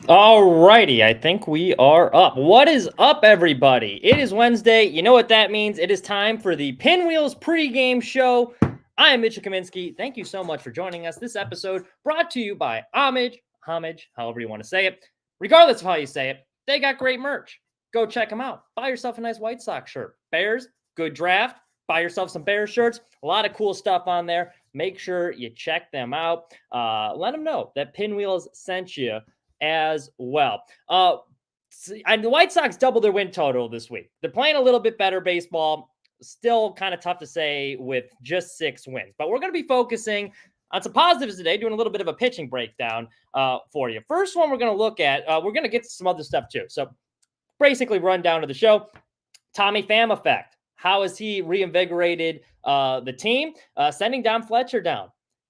All righty, I think we are up. What is up, everybody? It is Wednesday. You know what that means. It is time for the Pinwheels pregame show. I am Mitchell Kaminski. Thank you so much for joining us. This episode brought to you by Homage, however you want to say it. Regardless of how you say it, they got great merch. Go check them out. Buy yourself a nice White Sox shirt. Bears, good draft. Buy yourself some Bears shirts. A lot of cool stuff on there. Make sure you check them out. Let them know that Pinwheels sent you as well. The White Sox doubled their win total this week. They're playing a little bit better baseball. Still kind of tough to say with just 6 wins, but we're going to be focusing on some positives today, doing a little bit of a pitching breakdown for you. First one we're going to look at, we're going to get to some other stuff too. So basically run down to the show. Tommy Pham effect. How has he reinvigorated the team? Sending Dom Fletcher down.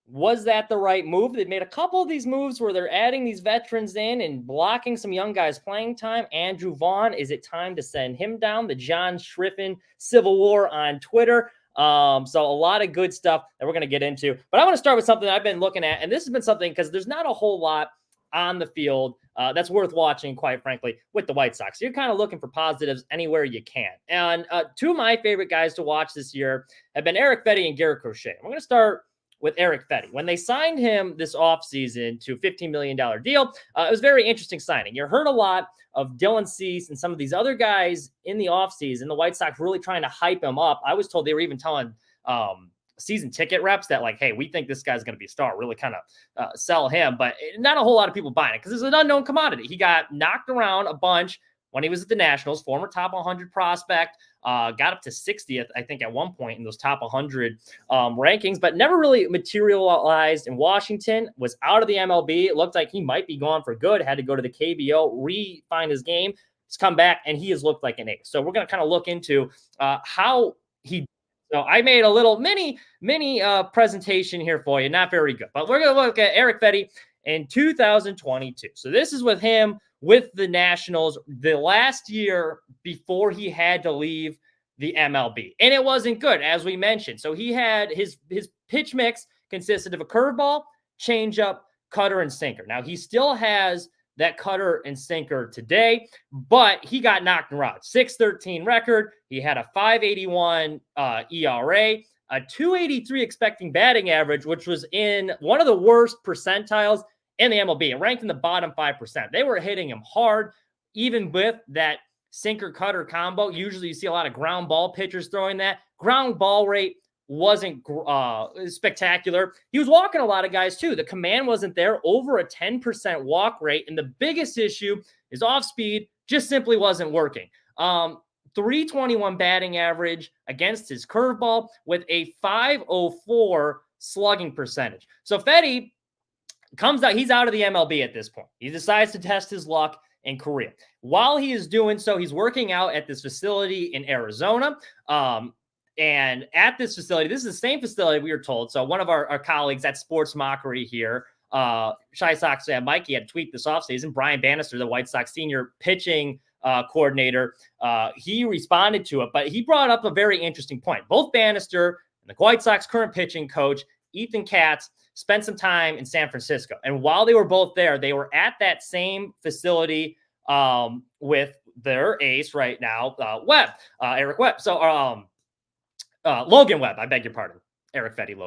Was that the right move? They've made a couple of these moves where they're adding these veterans in and blocking some young guys playing time. Andrew Vaughn, is it time to send him down? The John Schriffen Civil War on Twitter. So a lot of good stuff that we're going to get into. But I want to start with something I've been looking at, and this has been something because there's not a whole lot on the field that's worth watching, quite frankly, with the White Sox. You're kind of looking for positives anywhere you can. And two of my favorite guys to watch this year have been Erick Fedde and Garrett Crochet. We're going to start with Erick Fedde. When they signed him this offseason to a $15 million deal, it was a very interesting signing. You heard a lot of Dylan Cease and some of these other guys in the offseason, the White Sox really trying to hype him up. I was told they were even telling season ticket reps that, like, hey, we think this guy's going to be a star, really kind of sell him. But not a whole lot of people buying it because it's an unknown commodity. He got knocked around a bunch when he was at the Nationals, former top 100 prospect, got up to 60th, I think, at one point in those top 100 rankings, but never really materialized in Washington, was out of the MLB. It looked like he might be gone for good, had to go to the KBO, refine his game. He's come back, and he has looked like an ace. So we're going to kind of look into how he. So I made a little mini presentation here for you. Not very good, but we're going to look at Erick Fedde in 2022. So this is with him with the Nationals the last year before he had to leave the MLB. And it wasn't good, as we mentioned. So he had his pitch mix consisted of a curveball, changeup, cutter, and sinker. Now, he still has that cutter and sinker today, but he got knocked around. 6.13 record. He had a 5.81 ERA, a 2.83 expecting batting average, which was in one of the worst percentiles in the MLB. It ranked in the bottom 5%. They were hitting him hard, even with that sinker cutter combo. Usually you see a lot of ground ball pitchers throwing that. Ground ball rate wasn't spectacular. He was walking a lot of guys too. The command wasn't there, over a 10% walk rate. And the biggest issue is off speed just simply wasn't working. 321 batting average against his curveball with a 504 slugging percentage. So Fedde comes out, he's out of the MLB at this point. He decides to test his luck in Korea. While he is doing so, he's working out at this facility in Arizona. And at this facility, this is the same facility we were told. So one of our colleagues at Sports Mockery here, Shy Sox fan Mikey, had a tweet this offseason. Brian Bannister, the White Sox senior pitching coordinator, he responded to it, but he brought up a very interesting point. Both Bannister and the White Sox current pitching coach, Ethan Katz, spent some time in San Francisco. And while they were both there, they were at that same facility with their ace right now, Eric Webb. So Logan Webb, I beg your pardon. Erick Fedde,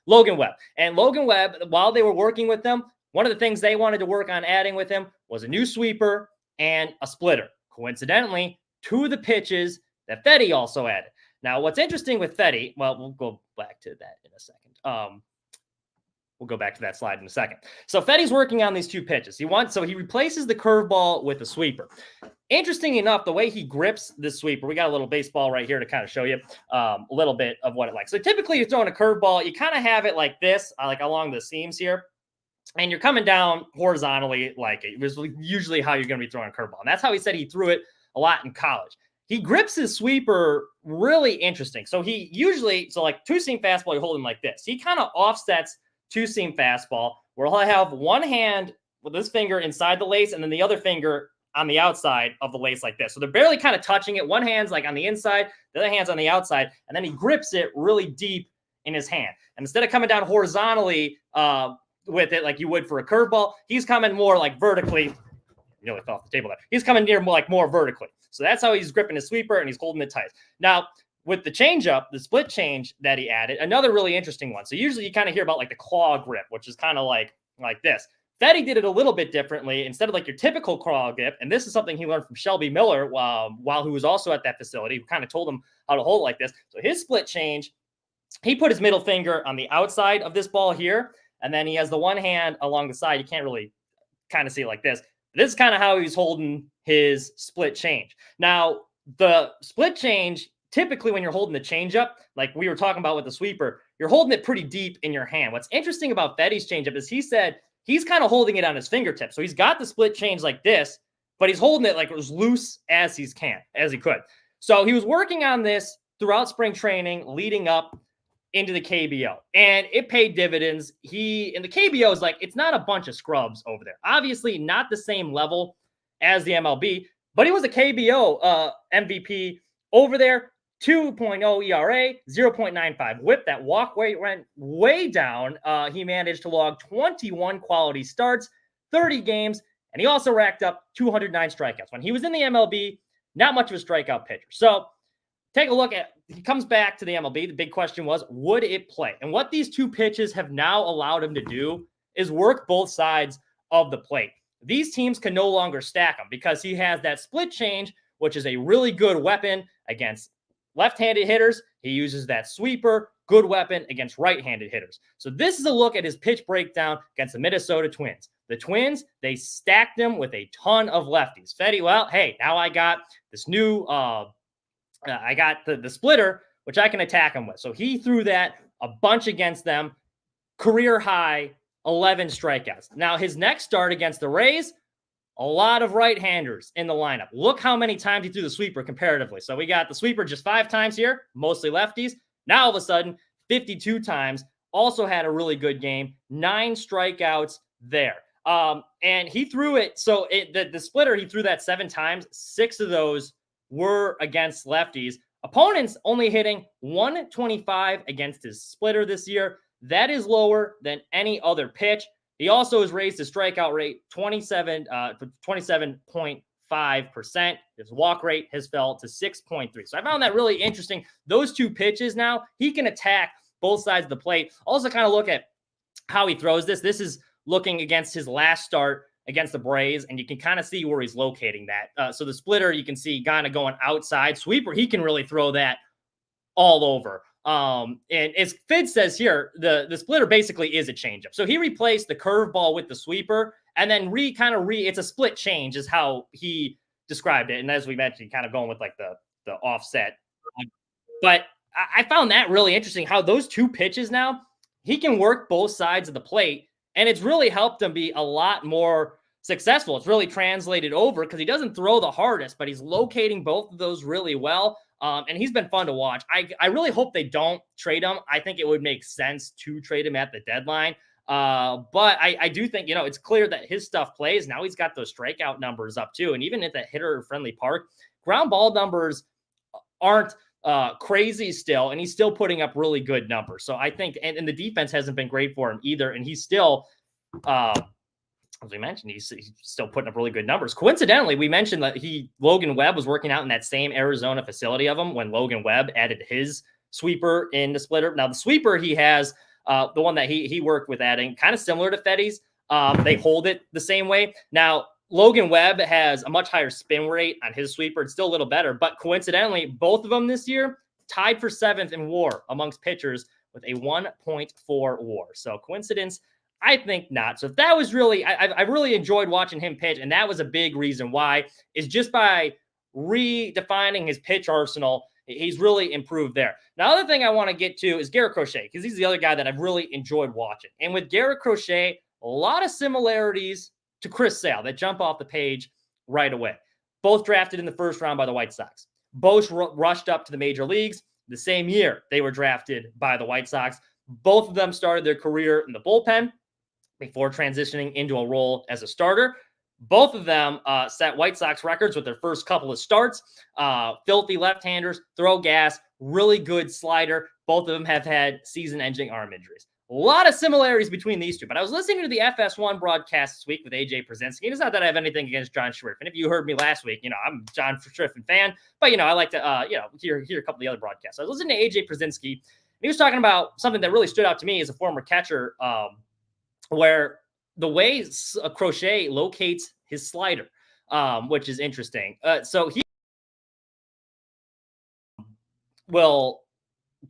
Logan Webb. And Logan Webb, while they were working with them, one of the things they wanted to work on adding with him was a new sweeper and a splitter. Coincidentally, two of the pitches that Fedde also added. Now, what's interesting with Fedde, well, we'll go back to that in a second. We'll go back to that slide in a second. So Fedde's working on these two pitches. He replaces the curveball with a sweeper. Interesting enough, the way he grips the sweeper, we got a little baseball right here to kind of show you a little bit of what it like. So typically you're throwing a curveball, you kind of have it like this, like along the seams here, and you're coming down horizontally like it was usually how you're going to be throwing a curveball. And that's how he said he threw it a lot in college. He grips his sweeper really interesting. So like two-seam fastball, you're holding like this. He kind of offsets two-seam fastball where he'll have one hand with this finger inside the lace and then the other finger on the outside of the lace like this. So they're barely kind of touching it. One hand's like on the inside, the other hand's on the outside, and then he grips it really deep in his hand. And instead of coming down horizontally with it like you would for a curveball, he's coming more like vertically nearly fell off the table there. He's coming near more vertically. So that's how he's gripping his sweeper, and he's holding it tight. Now, with the changeup, the split change that he added, another really interesting one. So usually you kind of hear about like the claw grip, which is kind of like this. Fedde did it a little bit differently. Instead of like your typical claw grip, and this is something he learned from Shelby Miller while he was also at that facility, who kind of told him how to hold it like this. So his split change, he put his middle finger on the outside of this ball here, and then he has the one hand along the side. You can't really kind of see it like this. This is kind of how he's holding his split change. Now, the split change, typically when you're holding the changeup, like we were talking about with the sweeper, you're holding it pretty deep in your hand. What's interesting about Fedde's changeup is he said he's kind of holding it on his fingertips. So he's got the split change like this, but he's holding it like as loose as he could. So he was working on this throughout spring training, leading up into the KBO, and it paid dividends. In the KBO is like, it's not a bunch of scrubs over there. Obviously not the same level as the MLB, but he was a KBO MVP over there. 2.0 ERA, 0.95 whip. That walk rate went way down. He managed to log 21 quality starts, 30 games, and he also racked up 209 strikeouts. When he was in the MLB, not much of a strikeout pitcher. So take a look at, he comes back to the MLB. The big question was, would it play? And what these two pitches have now allowed him to do is work both sides of the plate. These teams can no longer stack him because he has that split change, which is a really good weapon against left-handed hitters. He uses that sweeper, good weapon against right-handed hitters. So this is a look at his pitch breakdown against the Minnesota Twins. The Twins, they stacked him with a ton of lefties. Fedde, well, hey, now I got this new, I got the splitter, which I can attack him with. So he threw that a bunch against them, career high 11 strikeouts. Now his next start against the Rays, a lot of right-handers in the lineup. Look how many times he threw the sweeper comparatively. So we got the sweeper just 5 times here, mostly lefties. Now all of a sudden, 52 times. Also had a really good game. 9 strikeouts there. And he threw it. So the splitter, he threw that 7 times. 6 of those were against lefties. Opponents only hitting 125 against his splitter this year. That is lower than any other pitch. He also has raised his strikeout rate 27.5%. His walk rate has fell to 6.3. So I found that really interesting. Those two pitches now, he can attack both sides of the plate. Also kind of look at how he throws this. This is looking against his last start against the Braves, and you can kind of see where he's locating that. So the splitter, you can see kind of going outside. Sweeper, he can really throw that all over. And as Fid says here, the splitter basically is a changeup. So he replaced the curveball with the sweeper, and then it's a split change is how he described it. And as we mentioned, kind of going with like the offset. But I found that really interesting how those two pitches now, he can work both sides of the plate, and it's really helped him be a lot more successful. It's really translated over because he doesn't throw the hardest, but he's locating both of those really well. And he's been fun to watch. I really hope they don't trade him. I think it would make sense to trade him at the deadline. But I do think, it's clear that his stuff plays. Now he's got those strikeout numbers up too. And even at that hitter-friendly park, ground ball numbers aren't crazy still. And he's still putting up really good numbers. So I think, and the defense hasn't been great for him either. And he's still, as we mentioned, he's still putting up really good numbers. Coincidentally, we mentioned that Logan Webb was working out in that same Arizona facility of him when Logan Webb added his sweeper in the splitter. Now, the sweeper he has, the one that he worked with adding, kind of similar to Fedde's. They hold it the same way. Now, Logan Webb has a much higher spin rate on his sweeper. It's still a little better, but coincidentally, both of them this year tied for 7th in WAR amongst pitchers with a 1.4 WAR. So coincidence? I think not. So if that was really, I really enjoyed watching him pitch. And that was a big reason why, is just by redefining his pitch arsenal, he's really improved there. Now, the other thing I want to get to is Garrett Crochet, because he's the other guy that I've really enjoyed watching. And with Garrett Crochet, a lot of similarities to Chris Sale that jump off the page right away. Both drafted in the first round by the White Sox. Both rushed up to the major leagues the same year they were drafted by the White Sox. Both of them started their career in the bullpen before transitioning into a role as a starter. Both of them set White Sox records with their first couple of starts. Filthy left-handers, throw gas, really good slider. Both of them have had season-ending arm injuries. A lot of similarities between these two, but I was listening to the FS1 broadcast this week with AJ Przinsky. It's not that I have anything against John Schriffen. And if you heard me last week, I'm a John Schriffen fan, but I like to hear a couple of the other broadcasts. I was listening to AJ Przinsky, and he was talking about something that really stood out to me as a former catcher, where the way Crochet locates his slider, which is interesting. So he will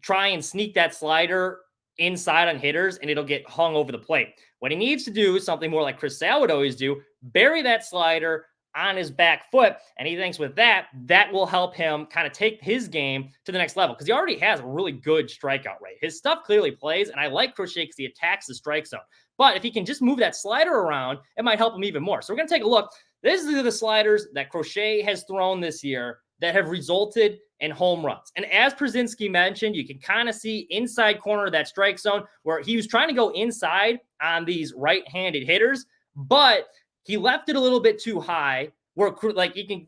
try and sneak that slider inside on hitters, and it'll get hung over the plate. What he needs to do is something more like Chris Sale would always do, bury that slider on his back foot, and he thinks with that will help him kind of take his game to the next level, because he already has a really good strikeout rate. His stuff clearly plays, and I like Crochet because he attacks the strike zone. But if he can just move that slider around, it might help him even more. So we're going to take a look. These are the sliders that Crochet has thrown this year that have resulted in home runs. And as Przinsky mentioned, you can kind of see inside corner of that strike zone where he was trying to go inside on these right-handed hitters, but he left it a little bit too high where like you can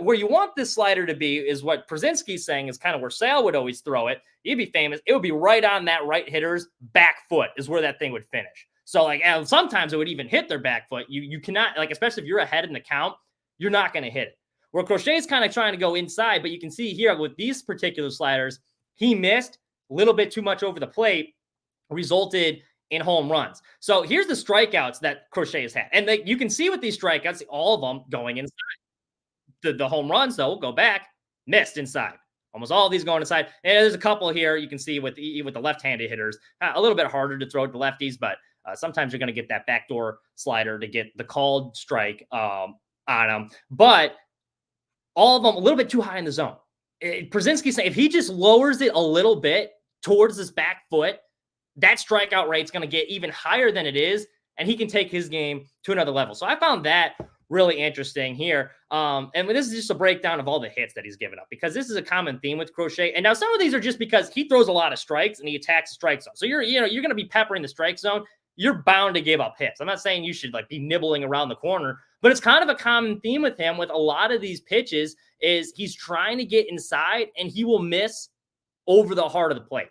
where you want this slider to be is what Przinsky's saying is kind of where Sale would always throw it. He'd be famous. It would be right on that right hitter's back foot is where that thing would finish. So like, and sometimes it would even hit their back foot. You cannot, like, especially if you're ahead in the count, you're not going to hit it. Where Crochet's kind of trying to go inside, but you can see here with these particular sliders, he missed a little bit too much over the plate, resulted in home runs. So here's the strikeouts that Crochet has had. And you can see with these strikeouts, all of them going inside. The home runs, though, go back, missed inside. Almost all of these going inside. And there's a couple here you can see with the left-handed hitters. A little bit harder to throw to lefties, but sometimes you're going to get that backdoor slider to get the called strike on them. But all of them a little bit too high in the zone. Przinsky saying if he just lowers it a little bit towards this back foot, that strikeout rate's going to get even higher than it is, and he can take his game to another level. So I found that really interesting here. And this is just a breakdown of all the hits that he's given up, because this is a common theme with Crochet. And now some of these are just because he throws a lot of strikes and he attacks the strike zone. So you're going to be peppering the strike zone. You're bound to give up hits. I'm not saying you should be nibbling around the corner, but it's kind of a common theme with him with a lot of these pitches is he's trying to get inside and he will miss over the heart of the plate.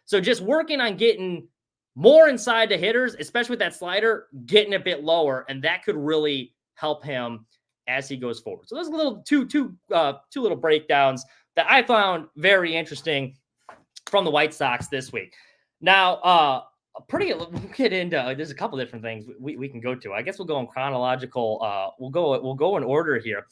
So just working on getting more inside the hitters, especially with that slider, getting a bit lower, and that could really help him as he goes forward. So those little two little breakdowns that I found very interesting from the White Sox this week. Now, we'll get into there's a couple different things we can go to. I guess we'll go in chronological. We'll go in order here.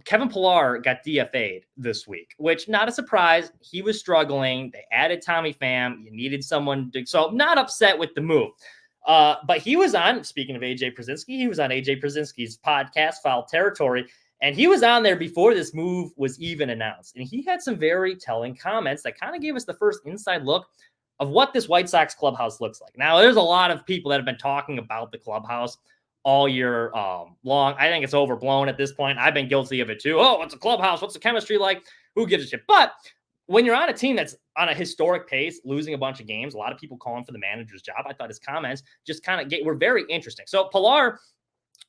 Kevin Pillar got DFA'd this week, which not a surprise. He was struggling. They added Tommy Pham. You needed someone to, so not upset with the move. But he was on, speaking of AJ Przinsky, he was on AJ Przinsky's podcast, Foul Territory, and he was on there before this move was even announced. And he had some very telling comments that kind of gave us the first inside look of what this White Sox clubhouse looks like. Now, there's a lot of people that have been talking about the clubhouse all year long. I think it's overblown at this point. I've been guilty of it too. Oh, what's a clubhouse? What's the chemistry like? Who gives a shit? But when you're on a team that's on a historic pace, losing a bunch of games, a lot of people calling for the manager's job. I thought his comments just kind of were very interesting. So Pillar,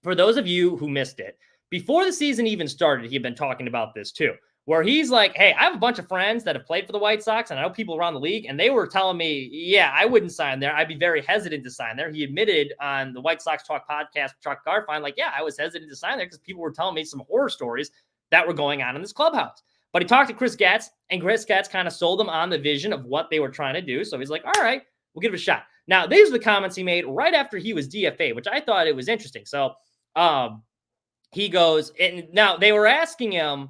for those of you who missed it, before the season even started, he had been talking about this too, where he's like, hey, I have a bunch of friends that have played for the White Sox, and I know people around the league, and they were telling me, yeah, I wouldn't sign there. I'd be very hesitant to sign there. He admitted on the White Sox Talk podcast, Chuck Garfien, like, yeah, I was hesitant to sign there because people were telling me some horror stories that were going on in this clubhouse. But he talked to Chris Getz, and Chris Getz kind of sold him on the vision of what they were trying to do. So he's like, all right, we'll give it a shot. Now, these are the comments he made right after he was DFA, which I thought it was interesting. So he goes, and now they were asking him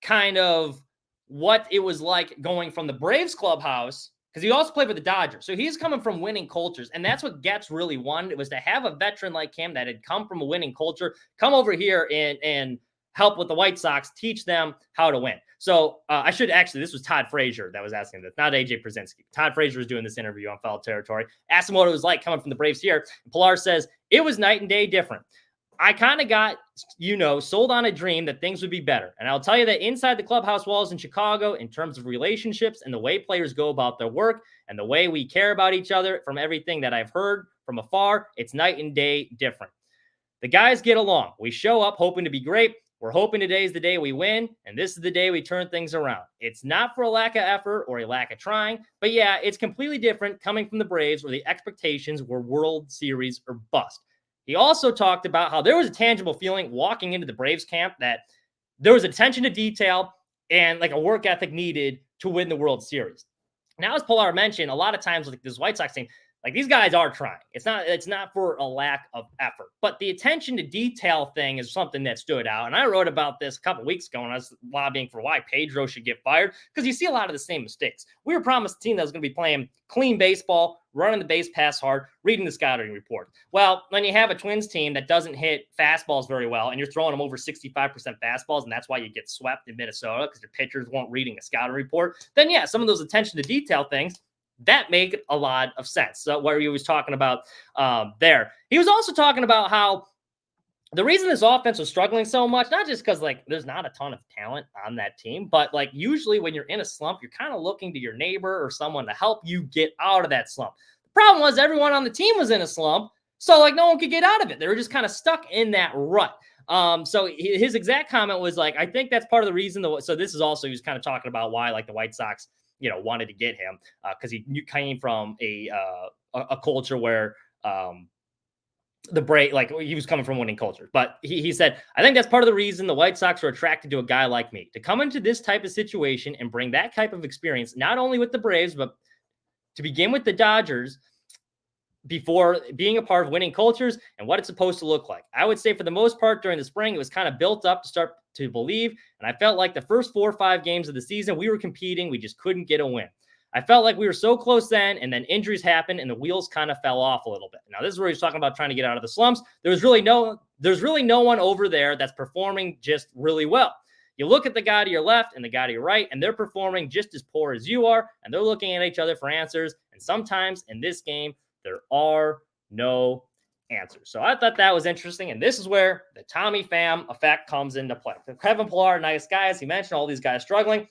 kind of what it was like going from the Braves clubhouse, because he also played for the Dodgers. So he's coming from winning cultures, and that's what Getz really wanted. It was to have a veteran like him that had come from a winning culture, come over here and help with the White Sox, teach them how to win. So this was Todd Frazier that was asking this, not AJ Przinsky. Todd Frazier was doing this interview on Foul Territory. Asked him what it was like coming from the Braves here. And Pillar says, it was night and day different. I kind of got, sold on a dream that things would be better. And I'll tell you that inside the clubhouse walls in Chicago, in terms of relationships and the way players go about their work and the way we care about each other, from everything that I've heard from afar, it's night and day different. The guys get along. We show up hoping to be great. We're hoping today is the day we win, and this is the day we turn things around. It's not for a lack of effort or a lack of trying, but yeah, it's completely different coming from the Braves where the expectations were World Series or bust. He also talked about how there was a tangible feeling walking into the Braves camp that there was attention to detail and like a work ethic needed to win the World Series. Now, as Pilar mentioned, a lot of times like this White Sox team, like these guys are trying. It's not for a lack of effort, but the attention to detail thing is something that stood out. And I wrote about this a couple weeks ago when I was lobbying for why Pedro should get fired, because you see a lot of the same mistakes. We were promised a team that was going to be playing clean baseball, running the base pass hard, reading the scouting report. Well, when you have a Twins team that doesn't hit fastballs very well and you're throwing them over 65% fastballs, and that's why you get swept in Minnesota because your pitchers weren't reading a scouting report, then yeah, some of those attention to detail things, that make a lot of sense. So what he was talking about there. He was also talking about how the reason this offense was struggling so much, not just because like there's not a ton of talent on that team, but like usually when you're in a slump, you're kind of looking to your neighbor or someone to help you get out of that slump. The problem was everyone on the team was in a slump, so like no one could get out of it. They were just kind of stuck in that rut. So his exact comment was like, I think that's part of the reason. So this is also, he was kind of talking about why like the White Sox, wanted to get him because he came from a culture where the break, like he was coming from winning culture. But he said, I think that's part of the reason the White Sox are attracted to a guy like me, to come into this type of situation and bring that type of experience, not only with the Braves, but to begin with the Dodgers before being a part of winning cultures and what it's supposed to look like. I would say for the most part during the spring, it was kind of built up to start to believe. And I felt like the first 4 or 5 games of the season, we were competing. We just couldn't get a win. I felt like we were so close then, and then injuries happened and the wheels kind of fell off a little bit. Now, this is where he's talking about trying to get out of the slumps. There's really no one over there that's performing just really well. You look at the guy to your left and the guy to your right, and they're performing just as poor as you are, and they're looking at each other for answers. And sometimes in this game, there are no answers. So I thought that was interesting. And this is where the Tommy Pham effect comes into play. Kevin Pilar, nice guys. He mentioned all these guys struggling.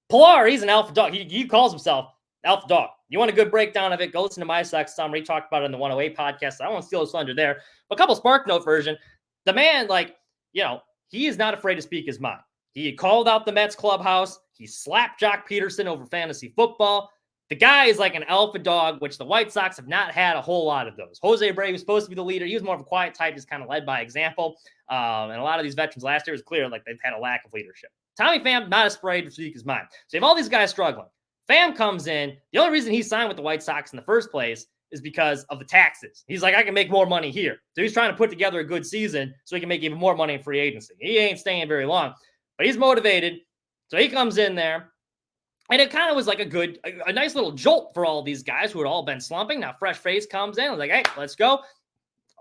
Pilar, he's an alpha dog. He calls himself alpha dog. You want a good breakdown of it? Go listen to my Sox summary. He talked about it in the 108 podcast. I don't want to steal his thunder there. But a couple Spark Note version. The man, he is not afraid to speak his mind. He called out the Mets clubhouse. He slapped Jock Peterson over fantasy football. The guy is like an alpha dog, which the White Sox have not had a whole lot of those. Jose Abreu was supposed to be the leader. He was more of a quiet type, just kind of led by example. And a lot of these veterans last year was clear, like they've had a lack of leadership. Tommy Pham, not afraid to speak his mind. So you have all these guys struggling. Pham comes in. The only reason he signed with the White Sox in the first place is because of the taxes. He's like, I can make more money here. So he's trying to put together a good season so he can make even more money in free agency. He ain't staying very long, but he's motivated. So he comes in there. And it kind of was like a nice little jolt for all these guys who had all been slumping. Now, fresh face comes in. I was like, hey, let's go.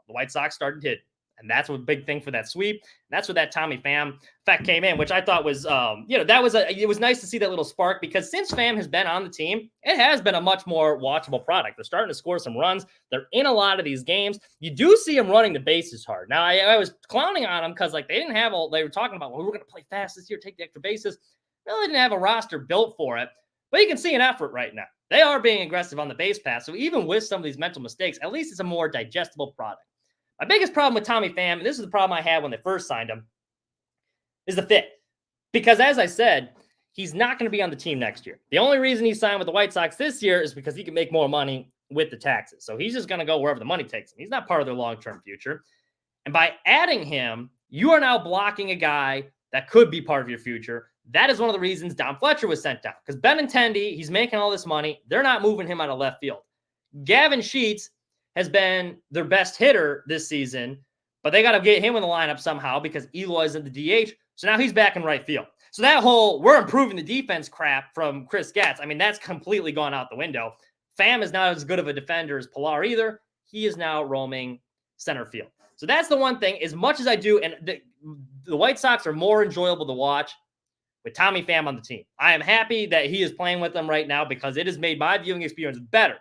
The White Sox started hitting. And that's a big thing for that sweep. And that's where that Tommy Pham effect came in, which I thought was, it was nice to see that little spark because since Pham has been on the team, it has been a much more watchable product. They're starting to score some runs. They're in a lot of these games. You do see them running the bases hard. Now, I was clowning on them because like they were talking about, well, we're going to play fast this year, take the extra bases. Really didn't have a roster built for it, but you can see an effort right now. They are being aggressive on the base pass. So even with some of these mental mistakes, at least it's a more digestible product. My biggest problem with Tommy Pham, and this is the problem I had when they first signed him, is the fit. Because as I said, he's not going to be on the team next year. The only reason he signed with the White Sox this year is because he can make more money with the taxes. So he's just going to go wherever the money takes him. He's not part of their long-term future. And by adding him, you are now blocking a guy that could be part of your future. That is one of the reasons Don Fletcher was sent down. Because Benintendi, he's making all this money. They're not moving him out of left field. Gavin Sheets has been their best hitter this season, but they got to get him in the lineup somehow because Eloy's in the DH. So now he's back in right field. So that whole we're improving the defense crap from Chris Getz, I mean, that's completely gone out the window. Pham is not as good of a defender as Pilar either. He is now roaming center field. So that's the one thing. As much as I do, and the White Sox are more enjoyable to watch with Tommy Pham on the team. I am happy that he is playing with them right now because it has made my viewing experience better.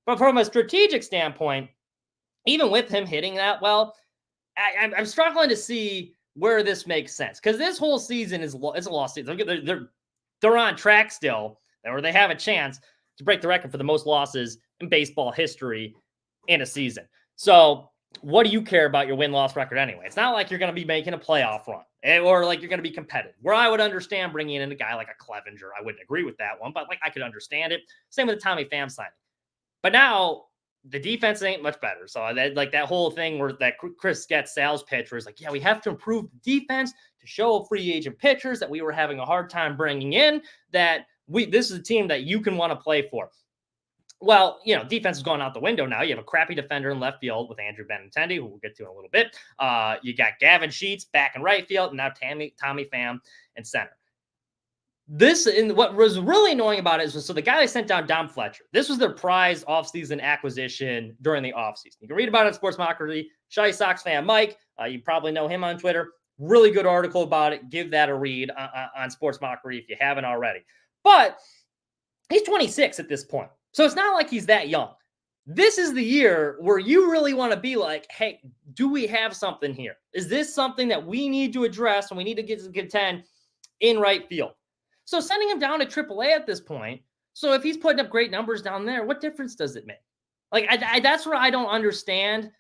But from a strategic standpoint, even with him hitting that well, I'm struggling to see where this makes sense because this whole season is a lost season. They're on track still, or they have a chance to break the record for the most losses in baseball history in a season. So what do you care about your win-loss record anyway? It's not like you're going to be making a playoff run or like you're going to be competitive. Where I would understand bringing in a guy like a Clevenger. I wouldn't agree with that one, but like I could understand it. Same with the Tommy Pham signing. But now the defense ain't much better. So that whole thing where that Chris Getz sales pitch was like, yeah, we have to improve the defense to show free agent pitchers that we were having a hard time bringing in, that this is a team that you can want to play for. Well, defense is going out the window now. You have a crappy defender in left field with Andrew Benintendi, who we'll get to in a little bit. You got Gavin Sheets back in right field, and now Tommy Pham in center. What was really annoying about it is, so the guy they sent down, Dom Fletcher, this was their prize offseason acquisition during the offseason. You can read about it on Sportsmockery. Shy Sox fan Mike, you probably know him on Twitter. Really good article about it. Give that a read on Sportsmockery if you haven't already. But he's 26 at this point. So it's not like he's that young. This is the year where you really want to be like, hey, do we have something here? Is this something that we need to address and we need to get to contend in right field? So sending him down to AAA at this point, so if he's putting up great numbers down there, what difference does it make? Like, that's where I don't understand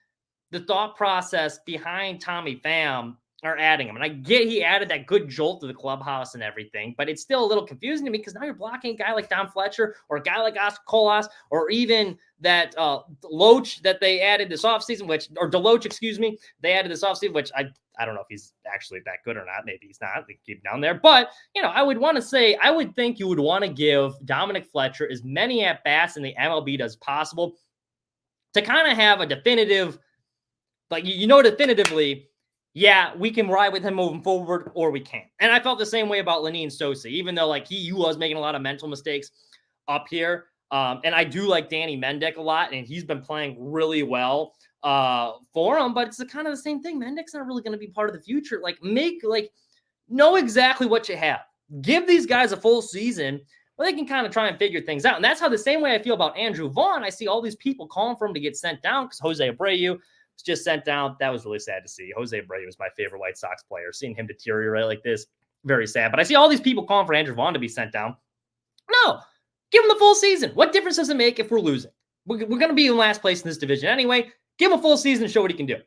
the thought process behind Tommy Pham or adding him. And I get he added that good jolt to the clubhouse and everything, but it's still a little confusing to me because now you're blocking a guy like Dom Fletcher or a guy like Oscar Colas or even that Deloach that they added this offseason, they added this offseason, which I don't know if he's actually that good or not. Maybe he's not. They keep him down there. But, I would think you would want to give Dominic Fletcher as many at-bats in the MLB as possible to kind of have a definitive, definitively, yeah, we can ride with him moving forward or we can't. And I felt the same way about Lenyn Sosa, even though he was making a lot of mental mistakes up here. And I do like Danny Mendick a lot, and he's been playing really well for him, but it's kind of the same thing. Mendick's not really going to be part of the future. Know exactly what you have. Give these guys a full season where they can kind of try and figure things out. And that's how the same way I feel about Andrew Vaughn. I see all these people calling for him to get sent down because Jose Abreu was just sent down. That was really sad to see. Jose Abreu was my favorite White Sox player. Seeing him deteriorate like this, very sad. But I see all these people calling for Andrew Vaughn to be sent down. No. Give him the full season. What difference does it make if we're losing? We're going to be in last place in this division anyway. Give him a full season and show what he can do.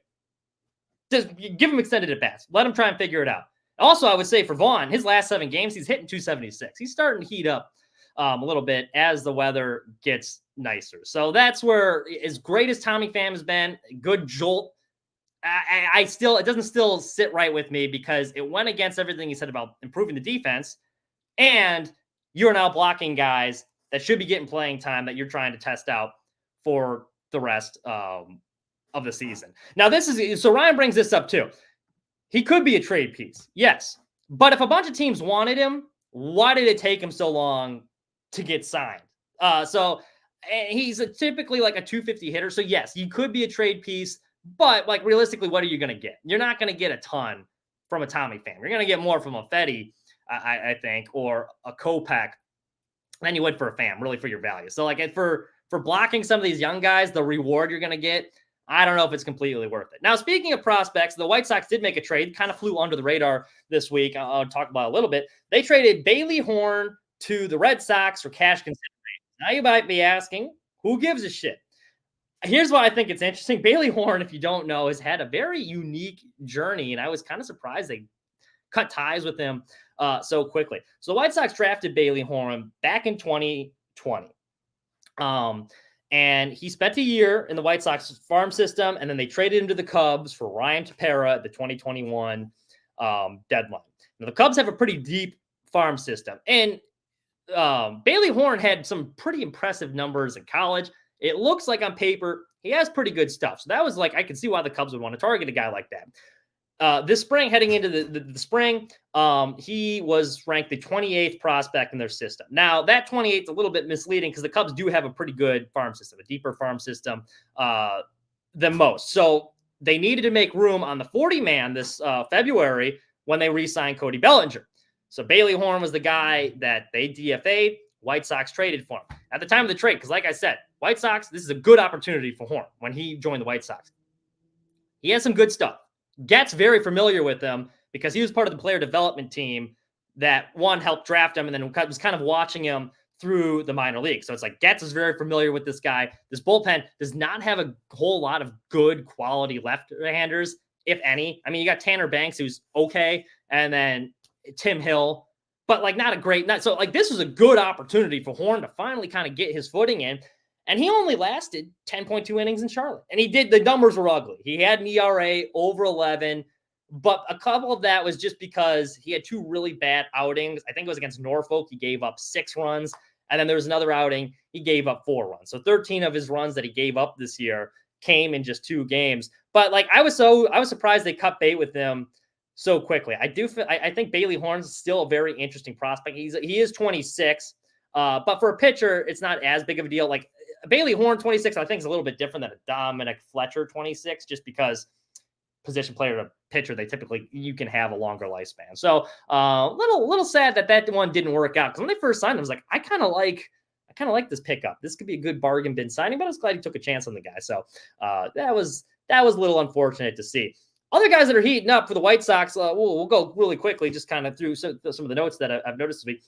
Just give him extended at bats. Let him try and figure it out. Also, I would say for Vaughn, his last 7 games, he's hitting 276. He's starting to heat up a little bit as the weather gets nicer. So that's where, as great as Tommy Pham has been, good jolt, it doesn't still sit right with me because it went against everything he said about improving the defense, and you're now blocking guys that should be getting playing time that you're trying to test out for the rest of the season. Now, so Ryan brings this up too. He could be a trade piece. Yes. But if a bunch of teams wanted him, why did it take him so long to get signed? So he's typically like a 250 hitter. So yes, he could be a trade piece, but realistically, what are you going to get? You're not going to get a ton from a Tommy Pham. You're going to get more from a Fedde, I think, or a Kopech than you would for a Pham, really, for your value. So for blocking some of these young guys, the reward you're going to get, I don't know if it's completely worth it. Now, speaking of prospects, the White Sox did make a trade, kind of flew under the radar this week. I'll talk about it a little bit. They traded Bailey Horn to the Red Sox for cash consideration. Now you might be asking, who gives a shit? Here's why I think it's interesting. Bailey Horn, if you don't know, has had a very unique journey, and I was kind of surprised they cut ties with him so quickly. So the White Sox drafted Bailey Horn back in 2020. And he spent a year in the White Sox farm system, and then they traded him to the Cubs for Ryan Tepera at the 2021 deadline. Now, the Cubs have a pretty deep farm system, and Bailey Horn had some pretty impressive numbers in college. It looks like on paper he has pretty good stuff. So that was I could see why the Cubs would want to target a guy like that. This spring, heading into the spring, he was ranked the 28th prospect in their system. Now, that 28th is a little bit misleading because the Cubs do have a pretty good farm system, a deeper farm system than most. So they needed to make room on the 40-man this February when they re-signed Cody Bellinger. So Bailey Horn was the guy that they DFA'd. White Sox traded for him. At the time of the trade, because like I said, White Sox, this is a good opportunity for Horn when he joined the White Sox. He has some good stuff. Gets very familiar with him because he was part of the player development team that, one, helped draft him and then was kind of watching him through the minor leagues. So it's like Getz is very familiar with this guy. This bullpen does not have a whole lot of good quality left-handers, if any. I mean, you got Tanner Banks, who's okay, and then Tim Hill, but like not a great – so like this was a good opportunity for Horn to finally kind of get his footing in. And he only lasted 10.2 innings in Charlotte. And the numbers were ugly. He had an ERA over 11, but a couple of that was just because he had two really bad outings. I think it was against Norfolk. He gave up 6 runs. And then there was another outing. He gave up 4 runs. So 13 of his runs that he gave up this year came in just 2 games. But like I was surprised they cut bait with him so quickly. I think Bailey Horn's still a very interesting prospect. He is 26. But for a pitcher, it's not as big of a deal. Like Bailey Horn 26, I think, is a little bit different than a Dominic Fletcher 26, just because position player to pitcher, you can have a longer lifespan. So little sad that one didn't work out, because when they first signed him, I was like, I kind of like this pickup. This could be a good bargain bin signing, but I was glad he took a chance on the guy. So that was a little unfortunate to see. Other guys that are heating up for the White Sox, we'll go really quickly, just kind of through some of the notes that I've noticed this week.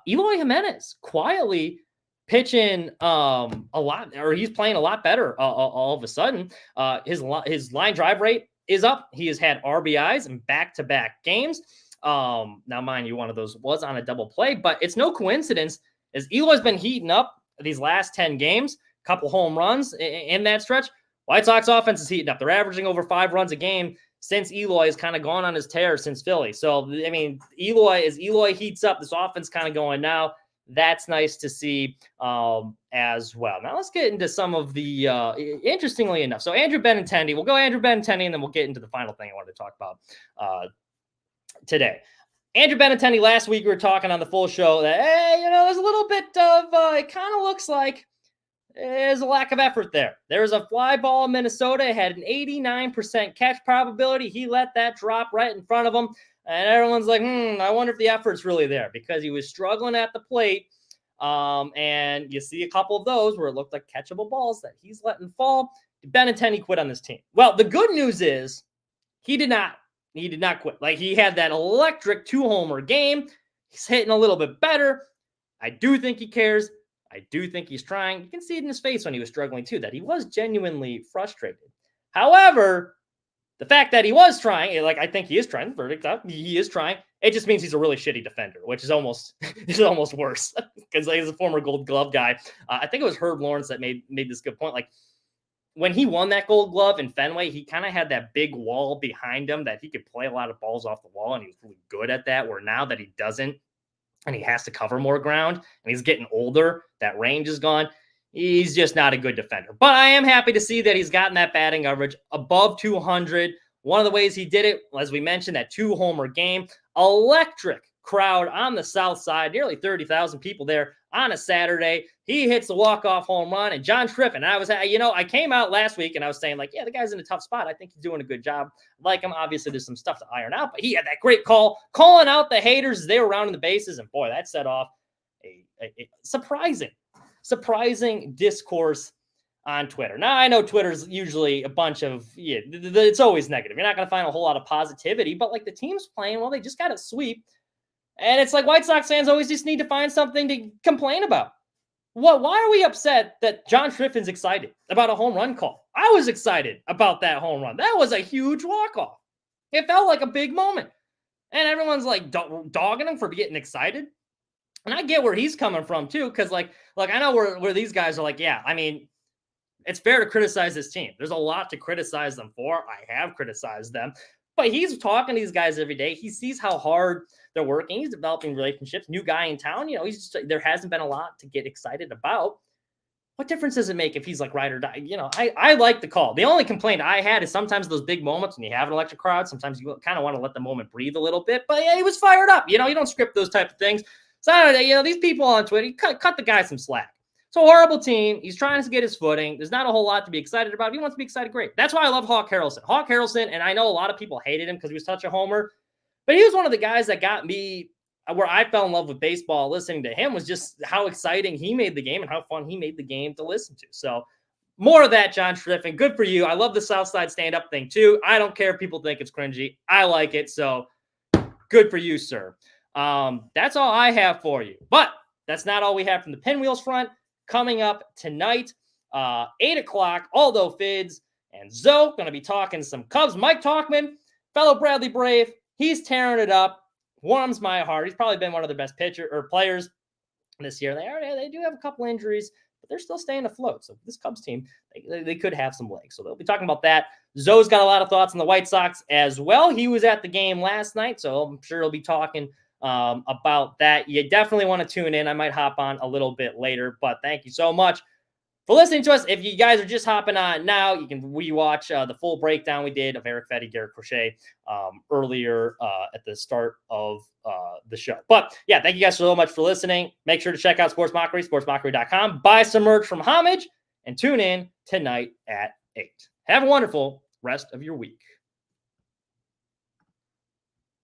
Eloy Jimenez quietly pitching a lot, or he's playing a lot better all of a sudden. His line drive rate is up. He has had RBIs in back-to-back games. Now, mind you, one of those was on a double play, but it's no coincidence, as Eloy's been heating up these last 10 games, a couple home runs in that stretch. White Sox offense is heating up. They're averaging over 5 runs a game since Eloy has kind of gone on his tear since Philly. So, I mean, as Eloy heats up, this offense kind of going now. That's nice to see as well. Now let's get into some of the, interestingly enough. So Andrew Benintendi, we'll go Andrew Benintendi, and then we'll get into the final thing I wanted to talk about today. Andrew Benintendi, last week we were talking on the full show that, hey, there's a little bit of, it kind of looks like there's a lack of effort there. There was a fly ball in Minnesota. It had an 89% catch probability. He let that drop right in front of him. And everyone's like, I wonder if the effort's really there, because he was struggling at the plate. And you see a couple of those where it looked like catchable balls that he's letting fall. Benintendi quit on this team. Well, the good news is he did not quit. Like, he had that electric 2-homer game. He's hitting a little bit better. I do think he cares. I do think he's trying. You can see it in his face when he was struggling too, that he was genuinely frustrated. However, the fact that he was trying, like, I think he is trying, verdict up, he is trying. It just means he's a really shitty defender, which is almost worse, because he's a former Gold Glove guy. I think it was Herb Lawrence that made this good point. Like, when he won that Gold Glove in Fenway, he kind of had that big wall behind him that he could play a lot of balls off the wall, and he was really good at that, where now that he doesn't, and he has to cover more ground, and he's getting older, that range is gone. He's just not a good defender. But I am happy to see that he's gotten that batting average above 200. One of the ways he did it, as we mentioned, that 2-homer game. Electric crowd on the south side, nearly 30,000 people there on a Saturday. He hits the walk-off home run, and John Triffin, I came out last week and I was saying, like, yeah, the guy's in a tough spot. I think he's doing a good job. Like him, obviously there's some stuff to iron out, but he had that great call, calling out the haters as they were rounding the bases, and boy, that set off a surprising discourse on Twitter. Now, I know Twitter's usually a bunch of, it's always negative. You're not going to find a whole lot of positivity, but like, the team's playing well. They just got a sweep. And it's like, White Sox fans always just need to find something to complain about. Why are we upset that John Triffin's excited about a home run call? I was excited about that home run. That was a huge walk-off. It felt like a big moment. And everyone's like dogging him for getting excited. And I get where he's coming from too, because like I know where these guys are like, yeah, I mean, it's fair to criticize this team. There's a lot to criticize them for. I have criticized them. But he's talking to these guys every day. He sees how hard they're working. He's developing relationships. New guy in town. There hasn't been a lot to get excited about. What difference does it make if he's like ride or die? I like the call. The only complaint I had is sometimes those big moments when you have an electric crowd, sometimes you kind of want to let the moment breathe a little bit. But yeah, he was fired up. You don't script those type of things. So these people on Twitter, cut the guy some slack. It's a horrible team. He's trying to get his footing. There's not a whole lot to be excited about. If he wants to be excited, great. That's why I love Hawk Harrelson. And I know a lot of people hated him because he was such a homer, but he was one of the guys that got me where I fell in love with baseball. Listening to him was just how exciting he made the game and how fun he made the game to listen to. So more of that, John Triffin. Good for you. I love the Southside stand-up thing too. I don't care if people think it's cringy. I like it. So good for you, sir. That's all I have for you. But that's not all we have from the Pinwheels front. Coming up tonight, 8 o'clock, Aldo Fids and Zoe going to be talking some Cubs. Mike Talkman, fellow Bradley Brave, he's tearing it up. Warms my heart. He's probably been one of the best players this year. They do have a couple injuries, but they're still staying afloat. So this Cubs team, they could have some legs. So they'll be talking about that. Zoe's got a lot of thoughts on the White Sox as well. He was at the game last night, so I'm sure he'll be talking about that. You definitely want to tune in. I might hop on a little bit later, but thank you so much for listening to us. If you guys are just hopping on now, you can rewatch the full breakdown we did of Erick Fedde, Garrett Crochet earlier at the start of the show. But yeah, thank you guys so much for listening. Make sure to check out Sports Mockery, sportsmockery.com. Buy some merch from Homage and tune in tonight at 8. Have a wonderful rest of your week.